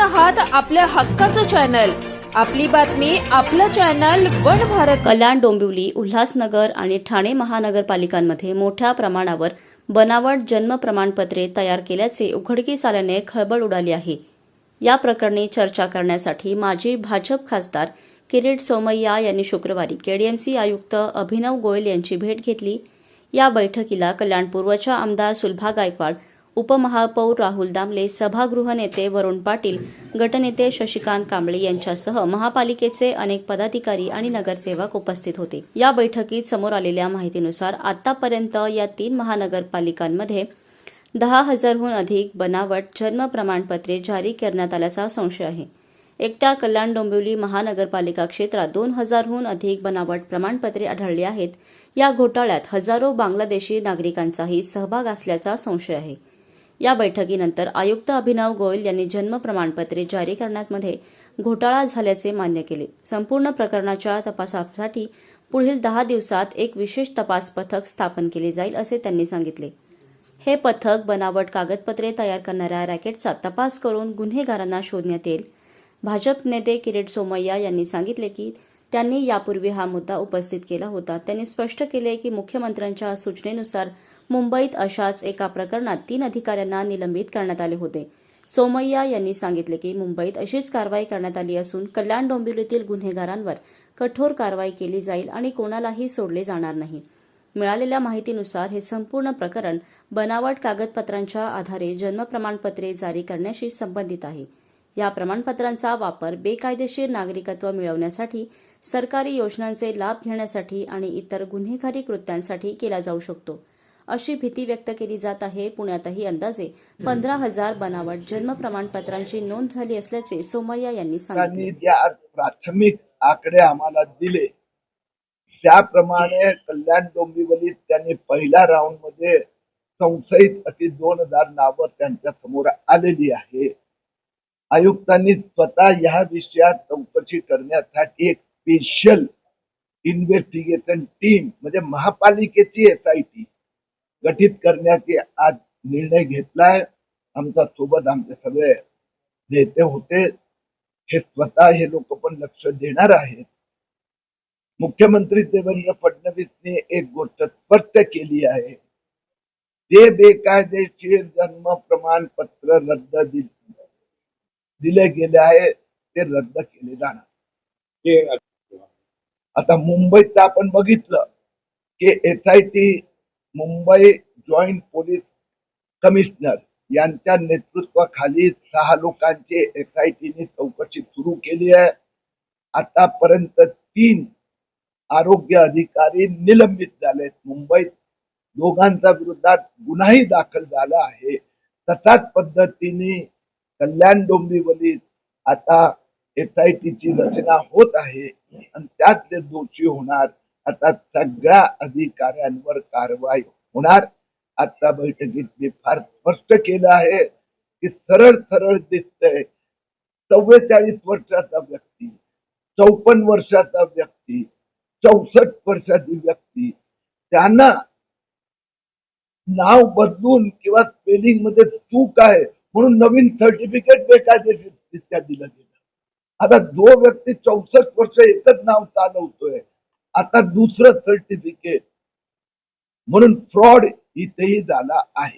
आहात आपल्या हक्काचं चॅनल, आपली बातमी आपलं चॅनल वन भारत। कल्याण, डोंबिवली, उल्हासनगर आणि ठाणे महानगरपालिकांमध्ये मोठ्या प्रमाणावर बनावट जन्म प्रमाणपत्रे तयार केल्याचे उघडकीस आल्याने खळबळ उडाली आहे। या प्रकरणी चर्चा करण्यासाठी माजी भाजप खासदार किरीट सोमय्या यांनी शुक्रवारी केडीएमसी आयुक्त अभिनव गोयल यांची भेट घेतली। या बैठकीला कल्याण पूर्वच्या आमदार सुलभा गायकवाड, उपमहापौर राहुल दामले, सभागृह नेते वरुण पाटील, गटनेते शशिकांत कांबळे यांच्यासह महापालिकेचे अनेक पदाधिकारी आणि नगरसेवक उपस्थित होते। या बैठकीत समोर आलेल्या माहितीनुसार आतापर्यंत या 3 महानगरपालिकांमध्ये 10,000हून अधिक बनावट जन्म प्रमाणपत्रे जारी करण्यात आल्याचा संशय आहे। एकट्या कल्याण डोंबिवली महानगरपालिका क्षेत्रात 2,000हून अधिक बनावट प्रमाणपत्रे आढळली आहेत। या घोटाळ्यात हजारो बांगलादेशी नागरिकांचाही सहभाग असल्याचा संशय आहे। या बैठकीनंतर आयुक्त अभिनव गोयल यांनी जन्म प्रमाणपत्रे जारी करण्यामध्ये घोटाळा झाल्याचे मान्य केले। संपूर्ण प्रकरणाच्या तपासासाठी पुढील 10 दिवसात एक विशेष तपास पथक स्थापन केले जाईल असे त्यांनी सांगितले। हे पथक बनावट कागदपत्रे तयार करणाऱ्या रॅकेटचा तपास करून गुन्हेगारांना शोधण्यात येईल। भाजप नेते किरीट सोमय्या यांनी सांगितले की त्यांनी यापूर्वी हा मुद्दा उपस्थित केला होता। त्यांनी स्पष्ट केले की मुख्यमंत्र्यांच्या सूचनेनुसार मुंबईत अशाच एका प्रकरणात 3 अधिकाऱ्यांना निलंबित करण्यात आले होते। सोमय्या यांनी सांगितले की मुंबईत अशीच कारवाई करण्यात आली असून कल्याण डोंबिवलीतील गुन्हेगारांवर कठोर कारवाई केली जाईल आणि कोणालाही सोडले जाणार नाही। मिळालेल्या माहितीनुसार हे संपूर्ण प्रकरण बनावट कागदपत्रांच्या आधारे जन्म प्रमाणपत्रे जारी करण्याशी संबंधित आहे। या प्रमाणपत्रांचा वापर बेकायदेशीर नागरिकत्व मिळवण्यासाठी, सरकारी योजनांचे लाभ घेण्यासाठी आणि इतर गुन्हेगारी कृत्यांसाठी केला जाऊ शकतो, अशी भीती व्यक्त केली जात आहे। पुण्यातही अंदाजे 15,000 बनावट जन्म प्रमाणपत्रांची नोंद झाली असल्याचे सोमय्या यांनी सांगितले। ज्या प्राथमिक आकडे आम्हाला दिले त्याप्रमाणे कल्याण डोंबिवलीत त्यांनी पहिल्या राऊंड मध्ये संशयित अति 2,000 नावं त्यांच्या समोर आलेली आहे। आयुक्तांनी स्वतः या विषयात चौकशी करण्यासाठी एक स्पेशल इन्व्हेस्टिगेशन टीम म्हणजे महापालिकेची SIT गठीत करण्याचे आज निर्णय घेतलाय। आमच्या सोबत आमचे सगळे नेते होते, हे स्वतः हे लोक पण लक्ष देणार आहेत। मुख्यमंत्री देवेंद्र फडणवीसने एक गोष्ट स्पष्ट केली आहे, जे बेकायदेशीर जन्म प्रमाणपत्र दिले गेले आहे ते रद्द केले जाणार। आता मुंबईत आपण बघितलं की SIT Mumbai joint police commissioner यांच्या नेतृत्वाखाली 6 लोकांची SITने चौकशी सुरू केली आहे। आतापर्यंत 3 आरोग्य अधिकारी निलंबित झालेत। मुंबईत दोघांच्या विरोधात गुन्हाही दाखल झाला आहे। तशाच पद्धतीने कल्याण डोंबिवलीत आता SITची रचना होत आहे आणि त्यातले दोषी होणार। आता सगळ्या अधिकाऱ्यांवर कारवाई होणार। आता बैठकीत मी फार स्पष्ट केलं आहे की सरळ सरळ दिसतंय 44 वर्षाचा व्यक्ती, 54 वर्षाचा व्यक्ती, 64 वर्षाची व्यक्ती, त्यांना नाव बदलून किंवा स्पेलिंग मध्ये चूक आहे म्हणून नवीन सर्टिफिकेट बेकायदेशीररित्या दिलं गेलं। आता जो व्यक्ती 64 वर्ष एकच नाव चालवतोय, आता दुसरं सर्टिफिकेट, म्हणून फ्रॉड इथेही झाला आहे।